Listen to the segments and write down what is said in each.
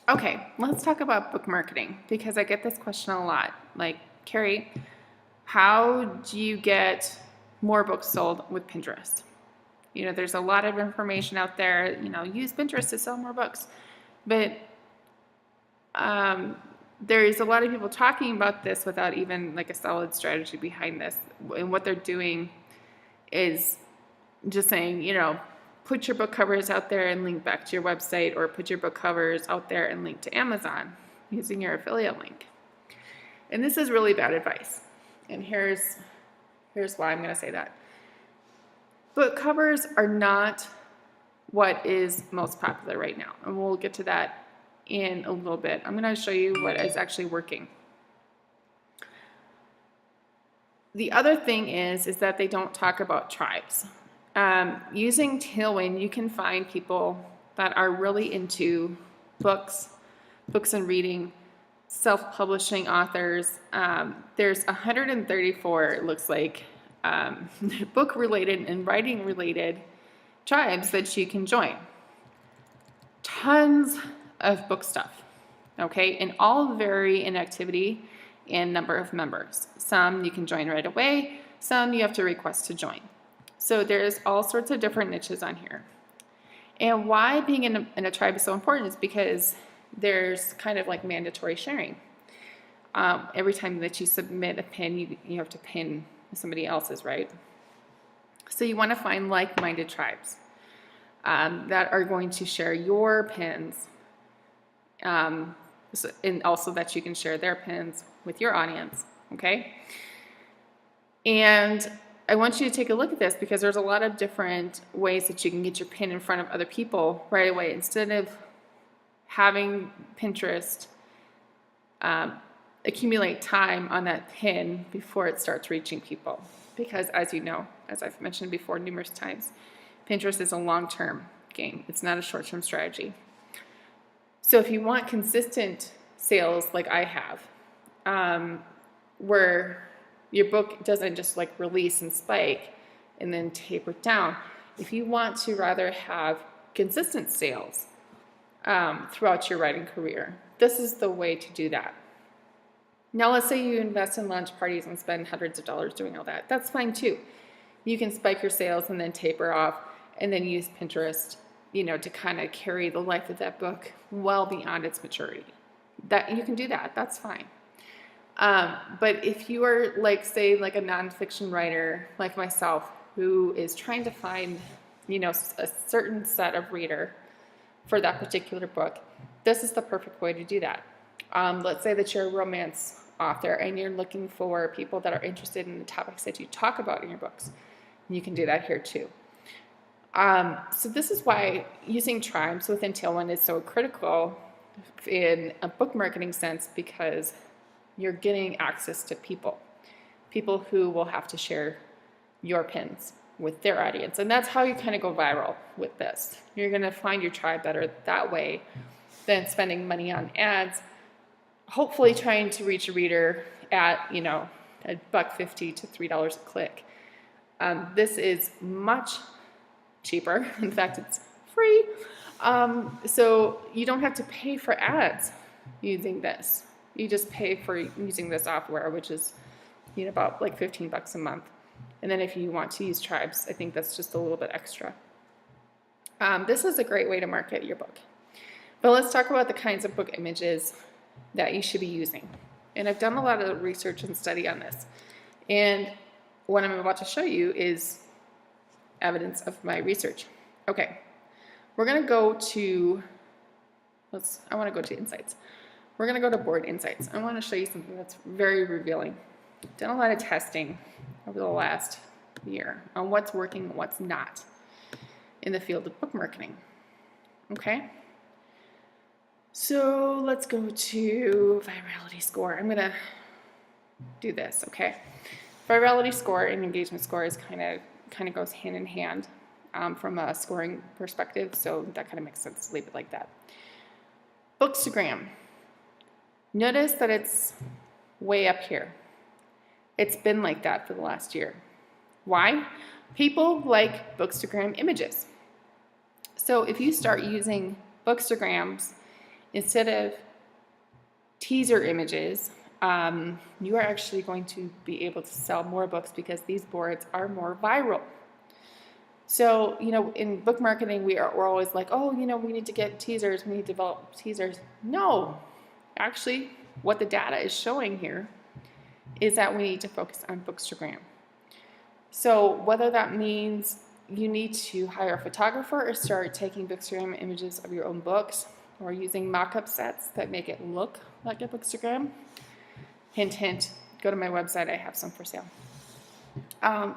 Okay, let's talk about book marketing because I get this question a lot. Like, Carrie, how do you get more books sold with Pinterest? There's a lot of information out there. Use Pinterest to sell more books. But there's a lot of people talking about this without even like a solid strategy behind this. And what they're doing is just saying, put your book covers out there and link back to your website, or put your book covers out there and link to Amazon using your affiliate link. And this is really bad advice. And here's why I'm going to say that. Book covers are not what is most popular right now. And we'll get to that in a little bit. I'm going to show you what is actually working. The other thing is that they don't talk about tribes. Using Tailwind, you can find people that are really into books and reading, self-publishing authors. There's 134, it looks like, book-related and writing-related tribes that you can join. Tons of book stuff, okay? And all vary in activity and number of members. Some you can join right away, some you have to request to join. So there's all sorts of different niches on here. And why being in a tribe is so important is because there's kind of like mandatory sharing. Every time that you submit a pin, you have to pin somebody else's, right? So you want to find like-minded tribes that are going to share your pins, and also that you can share their pins with your audience, okay? And I want you to take a look at this because there's a lot of different ways that you can get your pin in front of other people right away instead of having Pinterest accumulate time on that pin before it starts reaching people. Because as you know, as I've mentioned before numerous times, Pinterest is a long-term game. It's not a short-term strategy. So if you want consistent sales like I have, where your book doesn't just like release and spike and then taper down, if you want to rather have consistent sales throughout your writing career, this is the way to do that. Now let's say you invest in launch parties and spend hundreds of dollars doing all that. That's fine too. You can spike your sales and then taper off and then use Pinterest, to kind of carry the life of that book well beyond its maturity. That you can do that. That's fine. But if you are say a nonfiction writer like myself who is trying to find, a certain set of reader for that particular book, this is the perfect way to do that. Let's say that you're a romance author and you're looking for people that are interested in the topics that you talk about in your books. You can do that here too. So this is why using tribes within Tailwind is so critical in a book marketing sense, because you're getting access to people who will have to share your pins with their audience. And that's how you kind of go viral with this. You're going to find your tribe better that way than spending money on ads, hopefully trying to reach a reader at, $1.50 to $3 a click. This is much cheaper. In fact, it's free. So you don't have to pay for ads using this. You just pay for using the software, which is about like $15 a month. And then if you want to use tribes, I think that's just a little bit extra. This is a great way to market your book. But let's talk about the kinds of book images that you should be using. And I've done a lot of research and study on this. And what I'm about to show you is evidence of my research. Okay, we're going to go to, I want to go to Insights. We're going to go to Board Insights. I want to show you something that's very revealing. I've done a lot of testing over the last year on what's working and what's not in the field of book marketing. Okay? So let's go to virality score. I'm going to do this, okay? Virality score and engagement score is kind of goes hand in hand from a scoring perspective, so that kind of makes sense to leave it like that. Bookstagram. Notice that it's way up here. It's been like that for the last year. Why? People like Bookstagram images. So if you start using Bookstagrams instead of teaser images, you are actually going to be able to sell more books because these boards are more viral. So, in book marketing, we're always like, oh, we need to get teasers, we need to develop teasers. No, actually, what the data is showing here is that we need to focus on Bookstagram. So whether that means you need to hire a photographer or start taking Bookstagram images of your own books or using mock-up sets that make it look like a Bookstagram. Hint, hint, go to my website, I have some for sale.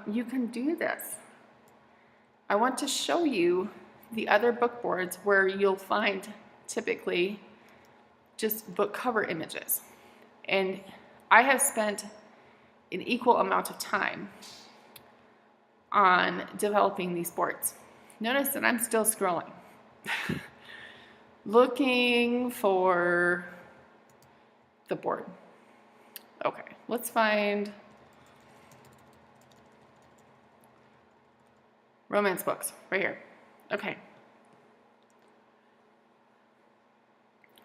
You can do this. I want to show you the other book boards where you'll find typically just book cover images. And I have spent an equal amount of time on developing these boards. Notice that I'm still scrolling, looking for the board. Okay, let's find romance books right here. Okay.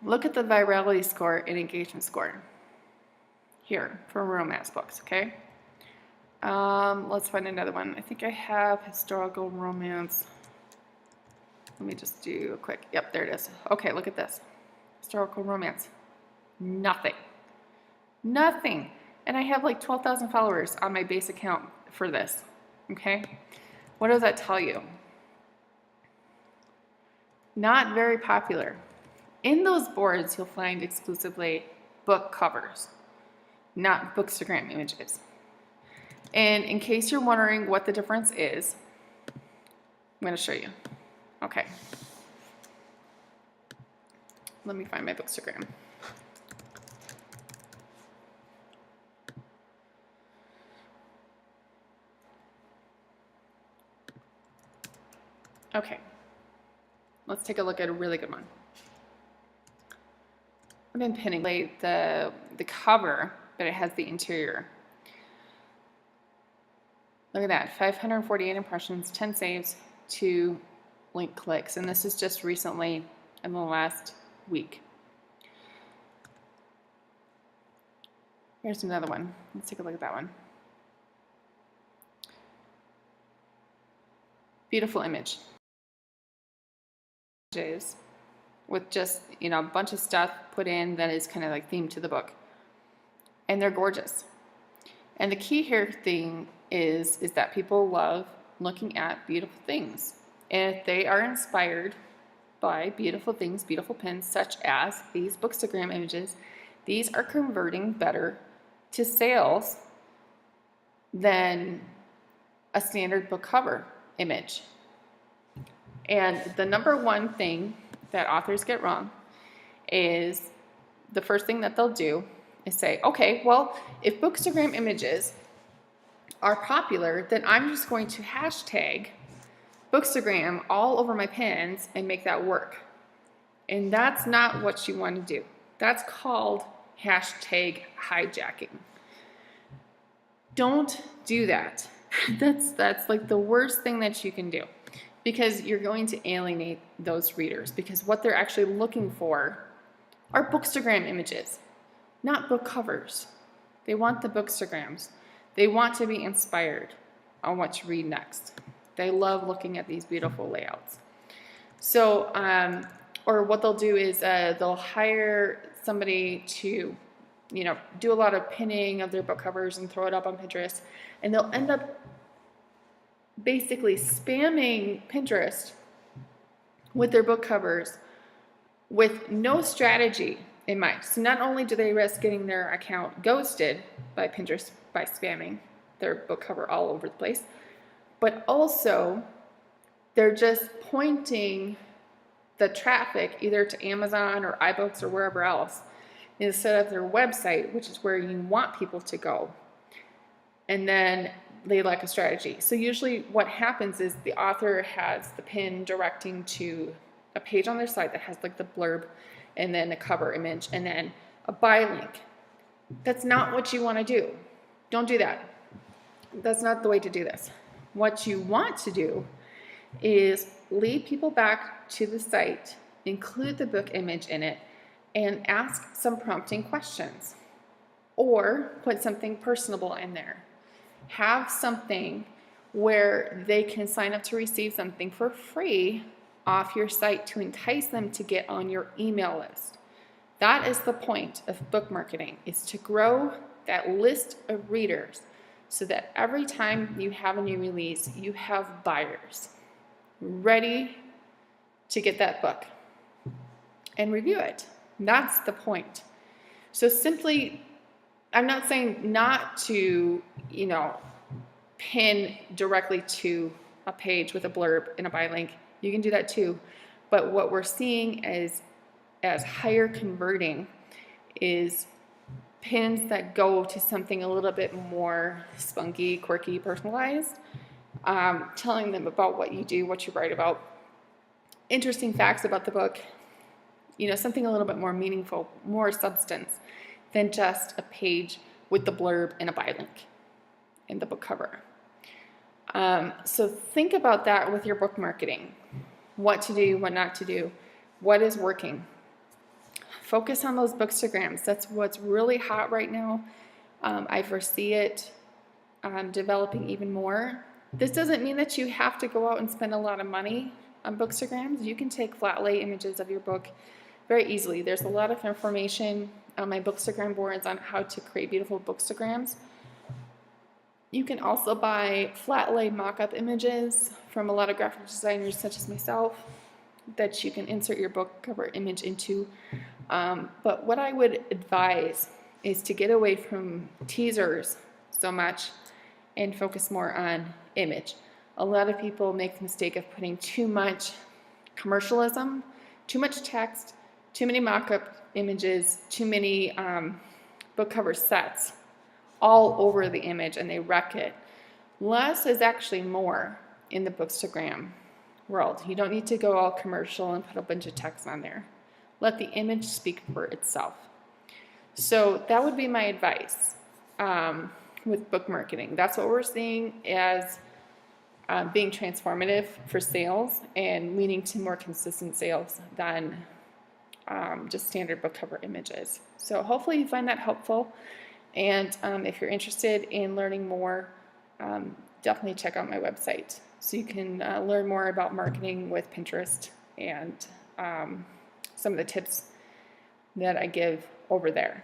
Look at the virality score and engagement score here for romance books, okay? Let's find another one. I think I have historical romance. Let me just do a quick, yep, there it is. Okay, look at this. Historical romance. Nothing. Nothing. And I have like 12,000 followers on my base account for this, okay? What does that tell you? Not very popular. In those boards, you'll find exclusively book covers, not Bookstagram images. And in case you're wondering what the difference is, I'm going to show you. Okay. Let me find my Bookstagram. Okay. Let's take a look at a really good one. I've been pinning the cover, but it has the interior. Look at that, 548 impressions, 10 saves, 2 link clicks, and this is just recently in the last week. Here's another one. Let's take a look at that one. Beautiful image. With just, a bunch of stuff put in that is kind of like themed to the book. And they're gorgeous. And the key here thing is that people love looking at beautiful things. And if they are inspired by beautiful things, beautiful pins, such as these Bookstagram images, these are converting better to sales than a standard book cover image. And the number one thing that authors get wrong is the first thing that they'll do is say, okay, well, if Bookstagram images are popular, then I'm just going to hashtag Bookstagram all over my pins and make that work. And that's not what you want to do. That's called hashtag hijacking. Don't do that. That's like the worst thing that you can do, because you're going to alienate those readers, because what they're actually looking for are Bookstagram images, not book covers. They want the Bookstagrams. They want to be inspired on what to read next. They love looking at these beautiful layouts. So, or what they'll do is they'll hire somebody to, do a lot of pinning of their book covers and throw it up on Pinterest, and they'll end up basically spamming Pinterest with their book covers with no strategy in mind. So not only do they risk getting their account ghosted by Pinterest by spamming their book cover all over the place, but also they're just pointing the traffic either to Amazon or iBooks or wherever else instead of their website, which is where you want people to go. And then they lack a strategy. So usually what happens is the author has the pin directing to a page on their site that has like the blurb and then a cover image and then a buy link. That's not what you want to do. Don't do that. That's not the way to do this. What you want to do is lead people back to the site, include the book image in it, and ask some prompting questions, or put something personable in there. Have something where they can sign up to receive something for free off your site to entice them to get on your email list. That is the point of book marketing, is to grow that list of readers so that every time you have a new release, you have buyers ready to get that book and review it. That's the point. So simply, I'm not saying not to, pin directly to a page with a blurb and a buy link. You can do that too. But what we're seeing as higher converting is pins that go to something a little bit more spunky, quirky, personalized, telling them about what you do, what you write about, interesting facts about the book, something a little bit more meaningful, more substance than just a page with the blurb and a buy link in the book cover. So think about that with your book marketing. What to do, what not to do, what is working. Focus on those bookstagrams. That's what's really hot right now. I foresee it developing even more. This doesn't mean that you have to go out and spend a lot of money on bookstagrams. You can take flat lay images of your book very easily. There's a lot of information on my bookstagram boards on how to create beautiful bookstagrams. You can also buy flat lay mock-up images from a lot of graphic designers such as myself that you can insert your book cover image into. But what I would advise is to get away from teasers so much and focus more on image. A lot of people make the mistake of putting too much commercialism, too much text, too many mock-up images, too many book cover sets all over the image, and they wreck it. Less is actually more in the bookstagram world. You don't need to go all commercial and put a bunch of text on there. Let the image speak for itself. So that would be my advice with book marketing. That's what we're seeing as being transformative for sales and leading to more consistent sales than just standard book cover images. So hopefully you find that helpful. And if you're interested in learning more, definitely check out my website so you can learn more about marketing with Pinterest and some of the tips that I give over there.